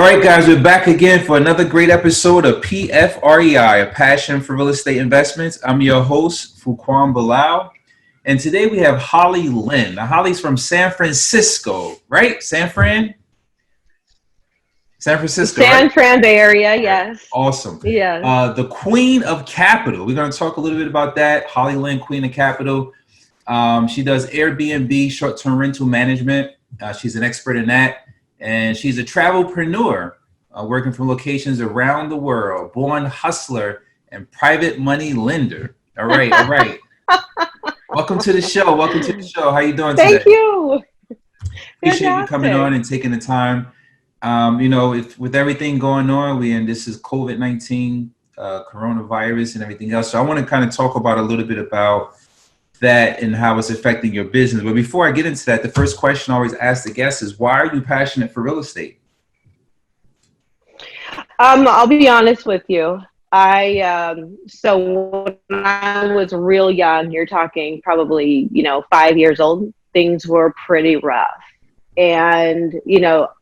right, guys, we're back again for another great episode of PFREI, a passion for real estate investments. I'm your host, Fuquan, and today we have Holly Lynn. Now, Holly's from San Francisco, right? San Francisco, San right? Fran Bay Area, yes. Awesome. Yes. The Queen of Capital. We're going to talk a little bit about that. Holly Lynn, Queen of Capital. She does Airbnb, short-term rental management. She's an expert in that. And she's a travelpreneur, working from locations around the world, born hustler and private money lender. All right, all right. Welcome to the show. Welcome to the show. How you doing today? Thank you. Appreciate you coming on and taking the time. With everything going on, this is COVID-19, coronavirus and everything else. So I want to kind of talk about a little bit about that and how it's affecting your business. But before I get into that, the first question I always ask the guests is, why are you passionate for real estate? I'll be honest with you. So when I was real young, you're talking probably, 5 years old, things were pretty rough. And,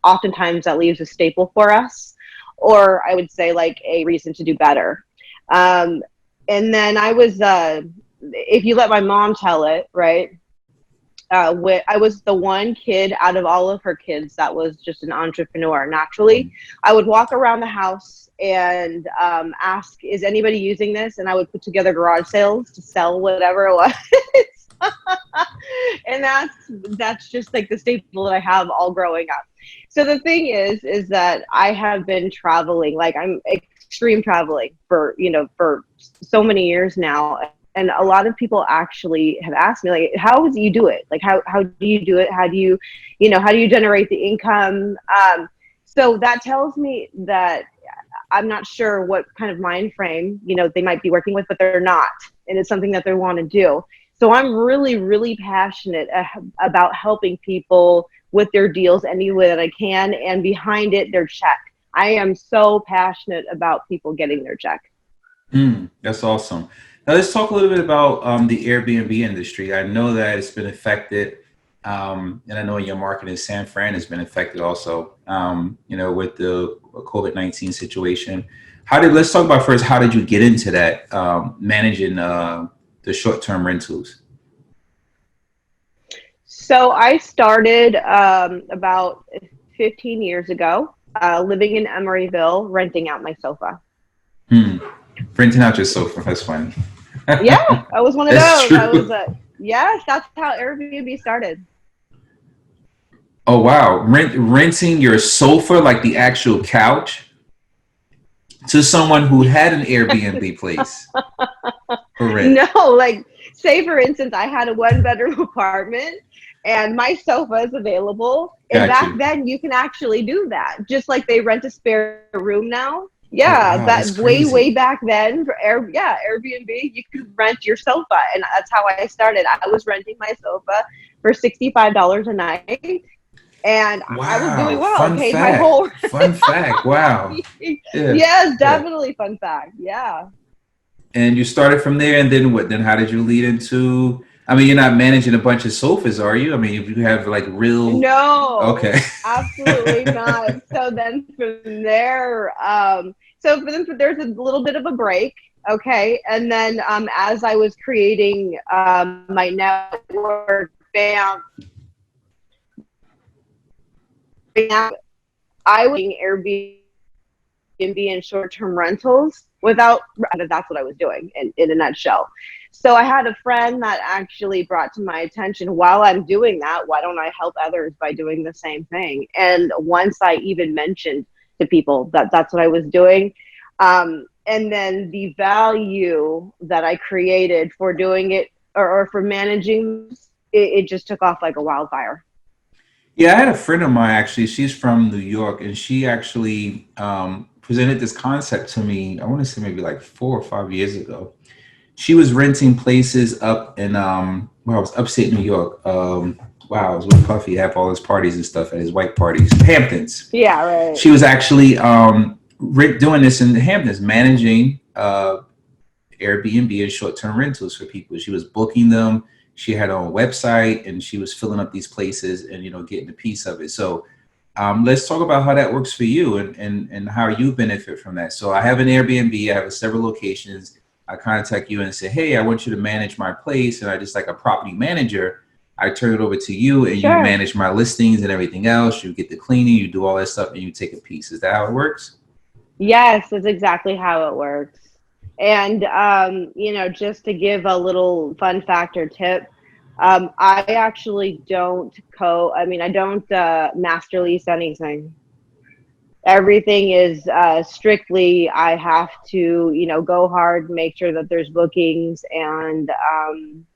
oftentimes that leaves a staple for us, or I would say like a reason to do better. And then I was, if you let my mom tell it, right? I was the one kid out of all of her kids that was just an entrepreneur. Naturally, I would walk around the house and ask, is anybody using this? And I would put together garage sales to sell whatever it was. And that's just like the staple that I have all growing up. So the thing is that I have been traveling, like I'm extreme traveling for so many years now. And a lot of people actually have asked me, like, how do you do it? Like, how do you do it? How do you generate the income? So that tells me that I'm not sure what kind of mind frame, they might be working with, but they're not. And it's something that they want to do. So I'm really, really passionate about helping people with their deals any way that I can. And behind it, their check. I am so passionate about people getting their check. That's awesome. Now let's talk a little bit about the Airbnb industry. I know that it's been affected, and I know in your market in San Fran has been affected also, with the COVID-19 situation. Let's talk about first, how did you get into that, managing the short-term rentals? So I started about 15 years ago, living in Emeryville, renting out my sofa. Renting out your sofa, that's funny. Yeah, I was one of That's those. True. Yes, that's how Airbnb started. Oh wow, renting your sofa, like the actual couch, to someone who had an Airbnb place for rent. No, like say for instance, I had a 1-bedroom apartment and my sofa is available. And back then you can actually do that. Just like they rent a spare room now. Yeah, Oh, wow, that that's crazy. way back then for Airbnb, you could rent your sofa. And that's how I started. I was renting my sofa for $65 a night. And Wow. I was doing well. Fun Paid fact. my whole Fun fact. Wow. Yeah. Yes, definitely fun fact. Yeah. And you started from there, and then what? Then how did you lead into? I mean, you're not managing a bunch of sofas, are you? I mean, if you have like real. No. Okay. Absolutely not. So then from there, there's a little bit of a break. Okay. And then as I was creating my network, BAMF, I was doing Airbnb and short-term rentals that's what I was doing in a nutshell. So I had a friend that actually brought to my attention, while I'm doing that, why don't I help others by doing the same thing? And once I even mentioned to people that that's what I was doing, and then the value that I created for doing it or for managing, it just took off like a wildfire. Yeah, I had a friend of mine, actually. She's from New York, and she actually presented this concept to me, I want to say maybe like 4 or 5 years ago. She was renting places up in, it was upstate New York. Wow, it was with Puffy, have all his parties and stuff at his white parties. Hamptons. Yeah, right. She was actually doing this in the Hamptons, managing Airbnb and short-term rentals for people. She was booking them. She had her own website, and she was filling up these places and getting a piece of it. So Let's talk about how that works for you and how you benefit from that. So I have an Airbnb. I have several locations. I contact you and say, hey, I want you to manage my place. And I just like a property manager. I turn it over to you and you Sure. manage my listings and everything else. You get the cleaning, you do all that stuff, and you take a piece. Is that how it works? Yes, that's exactly how it works. And just to give a little fun fact or tip, I actually don't I don't master lease anything. Everything is strictly, I have to, go hard, make sure that there's bookings, and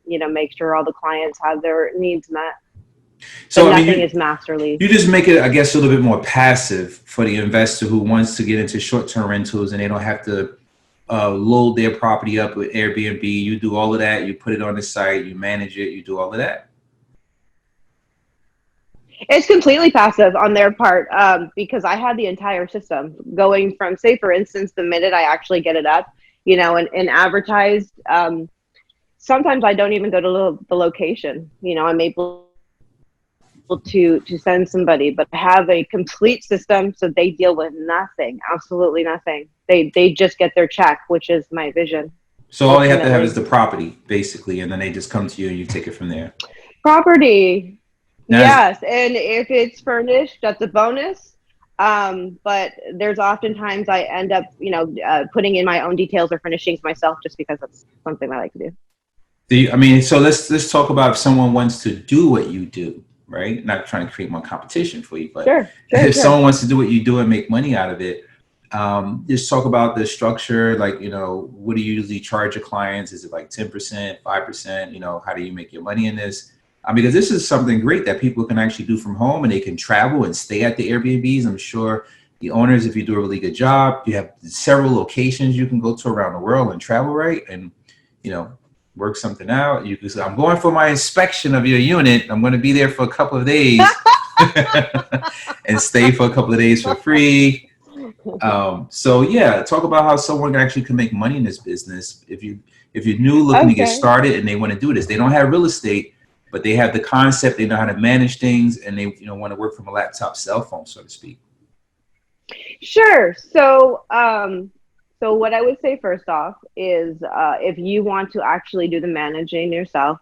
make sure all the clients have their needs met. But So I mean, nothing is master lease. you just make it, I guess, a little bit more passive for the investor who wants to get into short-term rentals and they don't have to load their property up with Airbnb. You do all of that. You put it on the site. You manage it. You do all of that. It's completely passive on their part, because I had the entire system going from, say, for instance, the minute I actually get it up, and advertised. Sometimes I don't even go to the location. I'm able to send somebody, but I have a complete system, so they deal with nothing, absolutely nothing. They just get their check, which is my vision, So all they have to have is ultimately. the property, basically, and then they just come to you and you take it from there. Property. Now, Yes, and if it's furnished, that's a bonus. But there's oftentimes I end up, putting in my own details or furnishings myself, just because that's something I like to do. I mean, so let's talk about if someone wants to do what you do, right? Not trying to create more competition for you, but Sure, sure, if sure. someone wants to do what you do and make money out of it, just talk about the structure. Like, what do you usually charge your clients? Is it like 10%, 5%? How do you make your money in this? Because this is something great that people can actually do from home and they can travel and stay at the Airbnbs. I'm sure the owners, if you do a really good job, you have several locations you can go to around the world and travel, right? And, you know, work something out. You can say, I'm going for my inspection of your unit. I'm going to be there for a couple of days and stay for a couple of days for free. So yeah, talk about how someone actually can make money in this business. If you're new looking to get Okay. started and they want to do this, they don't have real estate, but they have the concept. They know how to manage things, and they want to work from a laptop, cell phone, so to speak. Sure. So what I would say first off is, if you want to actually do the managing yourself,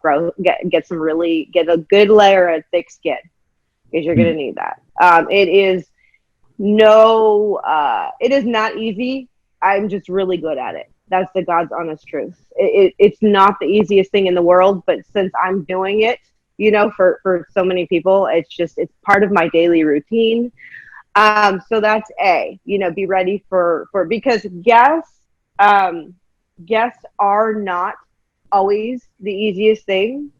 get some really, get a good layer of thick skin, because you're going to Hmm. need that. It is no, it is not easy. I'm just really good at it. That's the God's honest truth. It's not the easiest thing in the world, but since I'm doing it, for so many people, it's part of my daily routine. So that's A, be ready because um, guests are not always the easiest thing.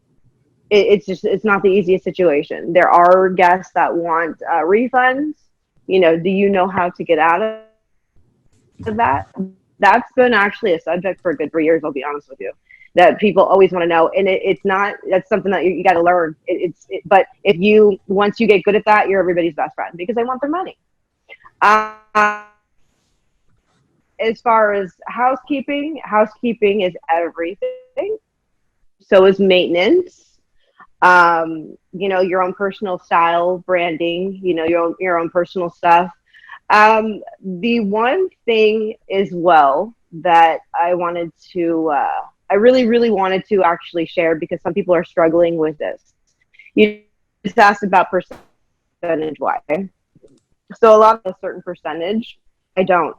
It's not the easiest situation. There are guests that want refunds. Do you know how to get out of that? That's been actually a subject for a good 3 years. I'll be honest with you. That people always want to know, and it's not. That's something that you got to learn. But if you once you get good at that, you're everybody's best friend because they want their money. Uh, as far as housekeeping is everything. So is maintenance. Your own personal style, branding. Your own personal stuff. The one thing as well that I really, really wanted to actually share, because some people are struggling with this. You just asked about percentage why. So a lot of a certain percentage, I don't.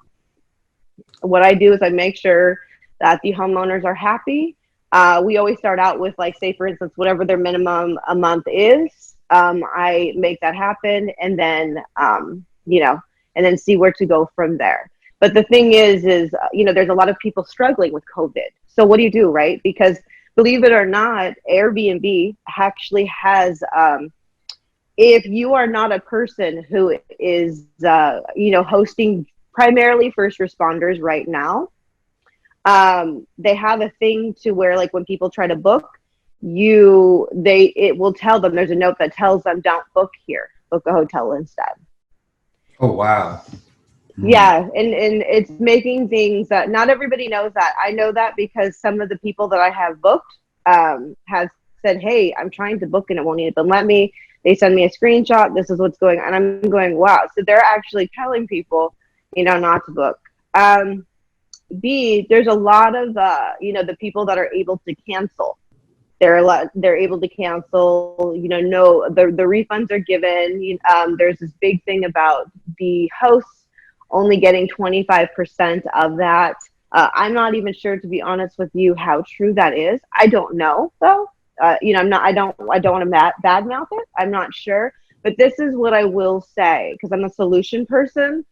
What I do is I make sure that the homeowners are happy. We always start out with, like, say for instance, whatever their minimum a month is. I make that happen, and then and then see where to go from there. But the thing is there's a lot of people struggling with COVID. So what do, right? Because believe it or not, Airbnb actually has, if you are not a person who is hosting primarily first responders right now, they have a thing to where, like, when people try to book, it will tell them, there's a note that tells them, don't book here, book a hotel instead. Oh wow. Hmm. Yeah, and it's making things that not everybody knows. That I know that because some of the people that I have booked has said, hey, I'm trying to book and it won't even let me. They send me a screenshot. This is what's going on. And I'm going, wow. So they're actually telling people, not to book. B, there's a lot of, the people that are able to cancel. They're able to cancel, no, the refunds are given. There's this big thing about the hosts only getting 25% of that. I'm not even sure, to be honest with you, how true that is. I don't know though. I don't want to badmouth it. I'm not sure, but this is what I will say, because I'm a solution person.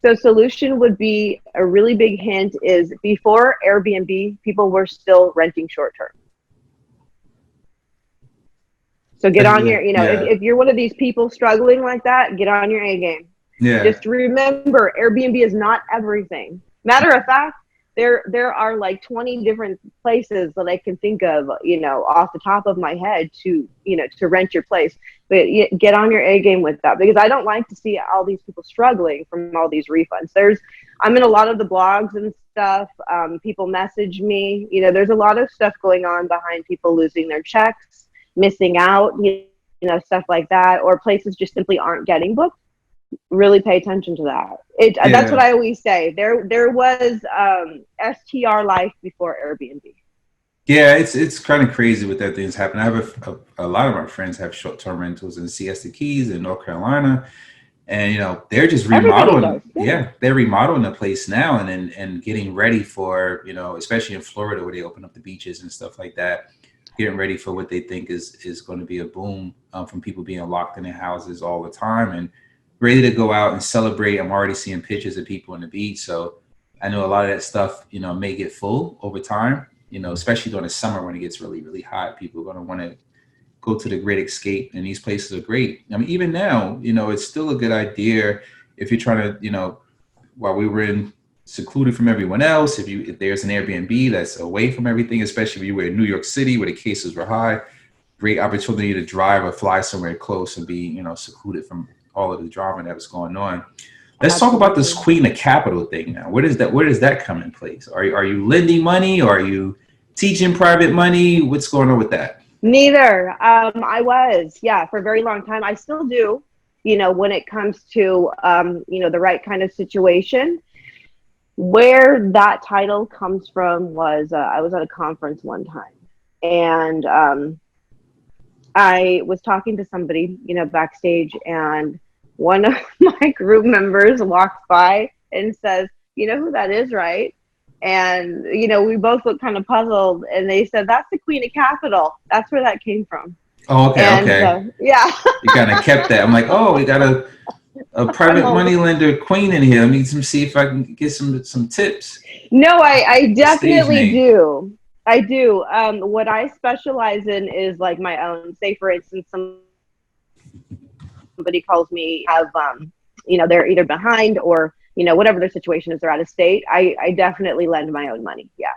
So solution would be a really big hint is before Airbnb, people were still renting short term. So get on your, if you're one of these people struggling like that, get on your A game. Yeah. Just remember, Airbnb is not everything. Matter of fact, there are like 20 different places that I can think of, off the top of my head to rent your place. But get on your A game with that, because I don't like to see all these people struggling from all these refunds. I'm in a lot of the blogs and stuff. People message me. There's a lot of stuff going on behind people losing their checks, missing out, stuff like that, or places just simply aren't getting booked. Really pay attention to that. That's what I always say. There was STR life before Airbnb. Yeah, it's kind of crazy with that things happen. I have a lot of my friends have short-term rentals in Siesta Keys in North Carolina, and they're just remodeling. They're remodeling the place now and getting ready for, especially in Florida where they open up the beaches and stuff like that, getting ready for what they think is going to be a boom from people being locked in their houses all the time and ready to go out and celebrate. I'm already seeing pictures of people on the beach. So I know a lot of that stuff, may get full over time, especially during the summer when it gets really, really hot. People are going to want to go to the Great Escape, and these places are great. I mean, even now, it's still a good idea if you're trying to, while we were secluded from everyone else, if there's an Airbnb that's away from everything, especially if you were in New York City where the cases were high, great opportunity to drive or fly somewhere close and be, secluded from all of the drama that was going on. Let's talk about this Queen of Capital thing now. Where does that come in place? Are you lending money, or are you teaching private money? What's going on with that? Neither. I was, for a very long time. I still do, when it comes to, the right kind of situation. Where that title comes from was, I was at a conference one time, and I was talking to somebody, backstage, and one of my group members walks by and says, "You know who that is, right?" And, we both looked kind of puzzled, and they said, "That's the Queen of Capital. That's where that came from." Oh, okay, and, okay. Yeah. You kind of kept that. I'm like, oh, we got a private money lender queen in here. Let me see if I can get some tips. No, I definitely do. I do. What I specialize in is like my own. Say, for instance, somebody calls me, they're either behind or, whatever their situation is, they're out of state. I definitely lend my own money. Yeah.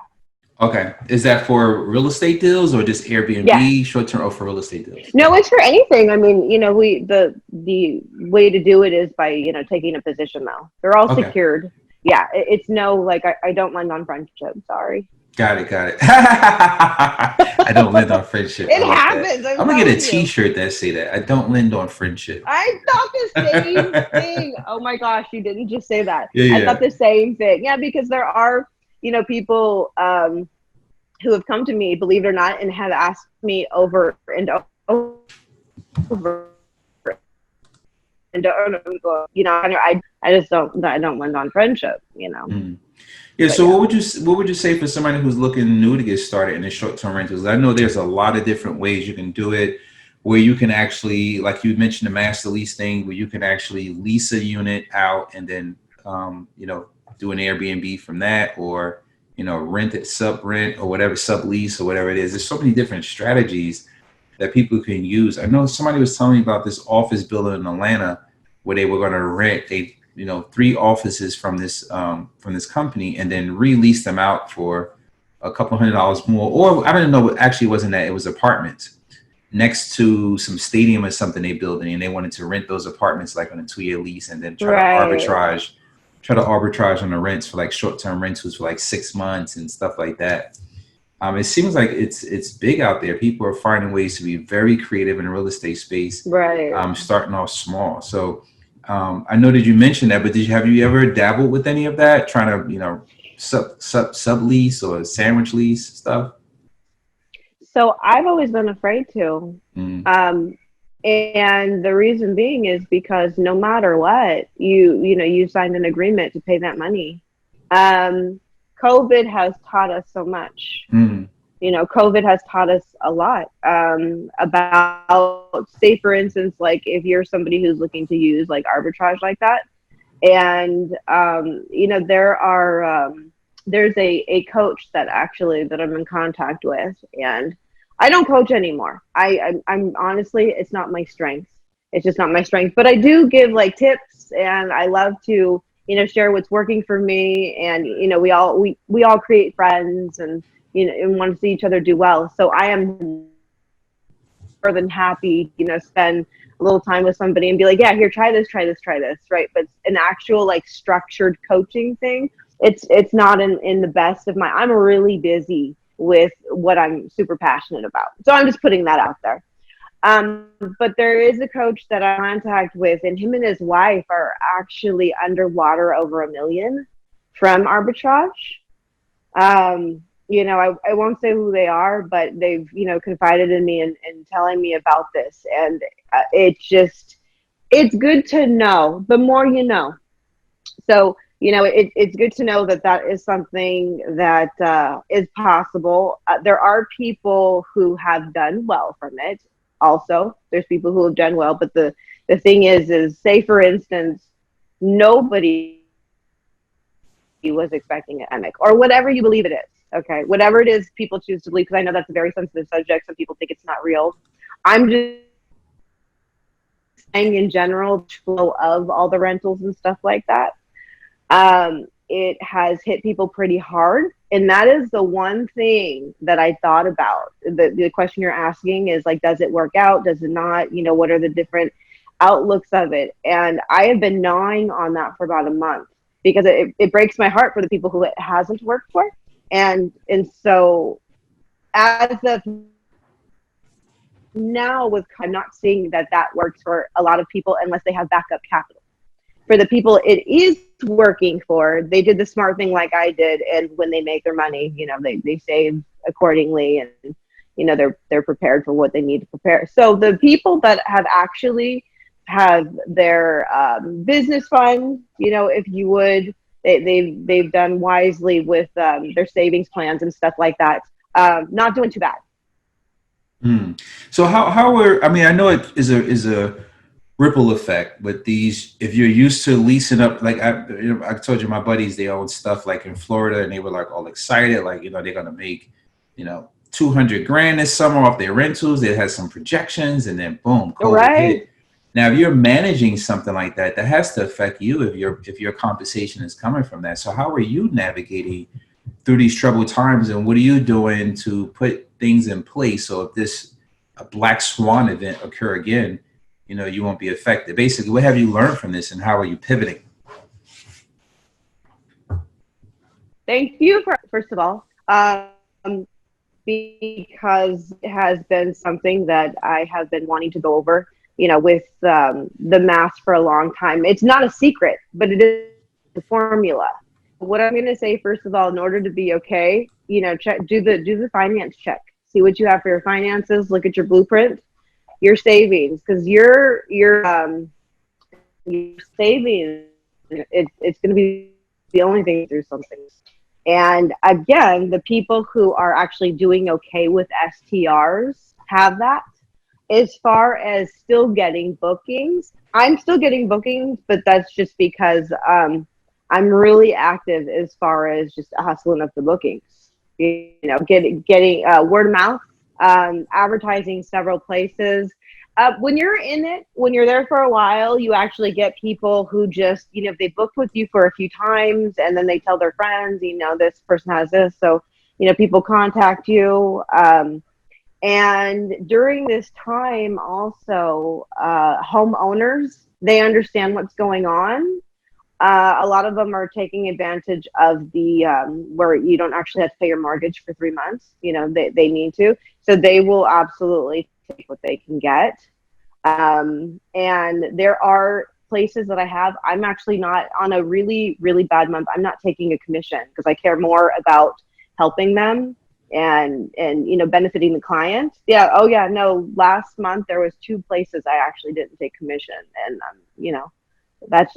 Okay. Is that for real estate deals or just Airbnb, short-term, or for real estate deals? No, it's for anything. I mean, the way to do it is by, taking a position though. They're all secured. Yeah. It's no, like, I don't lend on friendship. Sorry. Got it. I don't lend on friendship. It happens. I'm gonna get a T-shirt that say that. I don't lend on friendship. I thought the same thing. Oh my gosh, you didn't just say that. Yeah. I thought the same thing. Yeah, because there are, people who have come to me, believe it or not, and have asked me over and over. And I just don't lend on friendship. Mm. Yeah. So what would you say for somebody who's looking new to get started in the short-term rentals? I know there's a lot of different ways you can do it, where you can actually, like you mentioned, the master lease thing, where you can actually lease a unit out and then, do an Airbnb from that, or, rent it, sub rent, or whatever, sublease, or whatever it is. There's so many different strategies that people can use. I know somebody was telling me about this office building in Atlanta where they were going to rent 3 offices from this company and then release them out for a couple $100 more. Or I don't know, actually it wasn't that, it was apartments next to some stadium or something they built, and they wanted to rent those apartments like on a 2-year lease and then try to arbitrage on the rents for like short-term rentals for like 6 months and stuff like that. It seems like it's big out there. People are finding ways to be very creative in the real estate space, Right. starting off small. So I know that you mentioned that, but have you ever dabbled with any of that, trying to sublease or sandwich lease stuff? So I've always been afraid to. Mm, Um, and the reason being is because no matter what, you signed an agreement to pay that money. Um, COVID has taught us so much. mm, COVID has taught us a lot about, say, for instance, like if you're somebody who's looking to use like arbitrage like that, and there's a coach that I'm in contact with, and I don't coach anymore. I'm honestly, it's not my strength. It's just not my strength, but I do give like tips, and I love to share what's working for me, and we all create friends, and and want to see each other do well. So I am more than happy, spend a little time with somebody and be like, yeah, here, try this, try this, try this, right? But an actual like structured coaching thing, it's not in the best of my. I'm really busy with what I'm super passionate about, so I'm just putting that out there. But there is a coach that I'm in contact with, and him and his wife are actually underwater over 1 million from arbitrage. I won't say who they are, but they've, confided in me and telling me about this. And it's good to know. The more you know. So, it's good to know that that is something that is possible. There are people who have done well from it. Also, there's people who have done well. But the thing is say, for instance, nobody was expecting an emic or whatever you believe it is. Okay, whatever it is people choose to believe, because I know that's a very sensitive subject. Some people think it's not real. I'm just saying in general, flow of all the rentals and stuff like that. It has hit people pretty hard, and that is the one thing that I thought about. The question you're asking is like, does it work out? Does it not? What are the different outlooks of it? And I have been gnawing on that for about a month, because it breaks my heart for the people who it hasn't worked for. And so as of now, with I'm not seeing that works for a lot of people unless they have backup capital. For the people it is working for, they did the smart thing like I did, and when they make their money, they save accordingly, and they're prepared for what they need to prepare. So the people that have actually have their business fund, if you would, they've done wisely with their savings plans and stuff like that. Not doing too bad. mm. So how are, I mean, I know it is a ripple effect with these. If you're used to leasing up, like I told you, my buddies, they own stuff like in Florida, and they were like all excited, like they're gonna make 200 grand this summer off their rentals. They had some projections, and then boom, COVID Right. hit. Now, if you're managing something like that, that has to affect you if your compensation is coming from that. So how are you navigating through these troubled times, and what are you doing to put things in place so if this a black swan event occur again, you won't be affected? Basically, what have you learned from this, and how are you pivoting? Thank you for first of all, because it has been something that I have been wanting to go over, with the math for a long time. It's not a secret, but it is the formula. What I'm going to say, first of all, in order to be okay, do the finance check. See what you have for your finances. Look at your blueprint, your savings, because your savings, it's going to be the only thing through something. And again, the people who are actually doing okay with STRs have that. As far as still getting bookings, I'm still getting bookings, but that's just because I'm really active as far as just hustling up the bookings. Getting word of mouth, advertising several places. When you're in it, when you're there for a while, you actually get people who just, they booked with you for a few times, and then they tell their friends, this person has this. So, people contact you. And during this time, also, homeowners, they understand what's going on. A lot of them are taking advantage of the where you don't actually have to pay your mortgage for 3 months. You know, they need to, so they will absolutely take what they can get. And there are places that I'm actually not on a really, really bad month. I'm not taking a commission because I care more about helping them and you know, benefiting the client. Yeah. Oh yeah. No, last month there was 2 places I actually didn't take commission, and you know, that's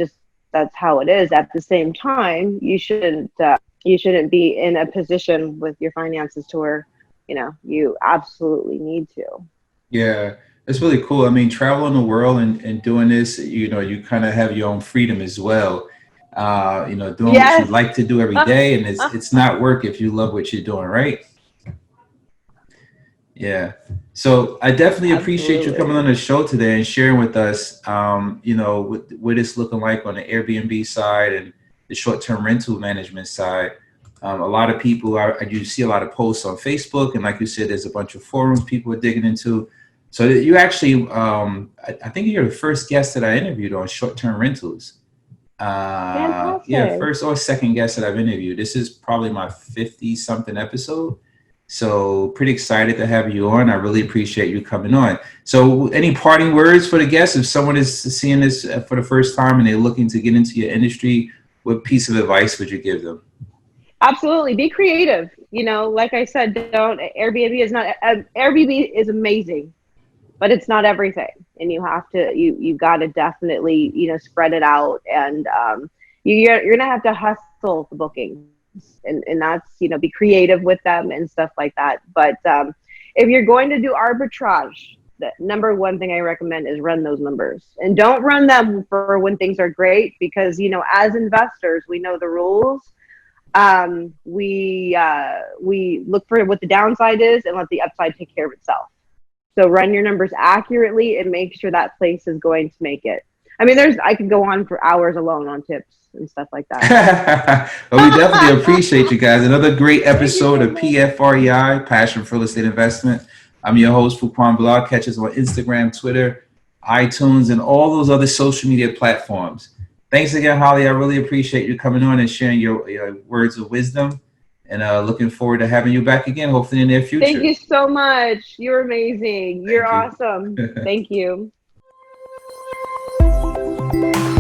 how it is. At the same time, you shouldn't be in a position with your finances to where, you know, you absolutely need to. Yeah, it's really cool. I mean, traveling the world and doing this, you kind of have your own freedom as well. Doing what you Yes. like to do every day, and it's not work if you love what you're doing, right? Yeah. So I definitely appreciate you coming Absolutely. on the show today and sharing with us, what it's looking like on the Airbnb side and the short-term rental management side. A lot of people I do see a lot of posts on Facebook, and like you said, there's a bunch of forums people are digging into. So you actually, I think you're the first guest that I interviewed on short-term rentals. Yeah, Fantastic. first or second guest that I've interviewed. This is probably my 50 something episode. So pretty excited to have you on. I really appreciate you coming on. So any parting words for the guests? If someone is seeing this for the first time and they're looking to get into your industry, what piece of advice would you give them? Absolutely. Be creative. You know, like I said, don't Airbnb is not Airbnb is amazing, but it's not everything. And you have to you got to definitely, you know, spread it out, and you're going to have to hustle the bookings, and that's, you know, be creative with them and stuff like that. But if you're going to do arbitrage, the number one thing I recommend is run those numbers, and don't run them for when things are great, because, you know, as investors, we know the rules. We look for what the downside is and let the upside take care of itself. So run your numbers accurately and make sure that place is going to make it. I mean, I could go on for hours alone on tips and stuff like that. Well, we definitely appreciate you guys. Another great Thank you episode so of much. PFREI, Passion for Real Estate Investment. I'm your host, Fuquan Blog. Catch us on Instagram, Twitter, iTunes, and all those other social media platforms. Thanks again, Holly. I really appreciate you coming on and sharing your words of wisdom. And looking forward to having you back again, hopefully in the near Thank future. you so much. You're amazing. You're Thank you. awesome. Thank you.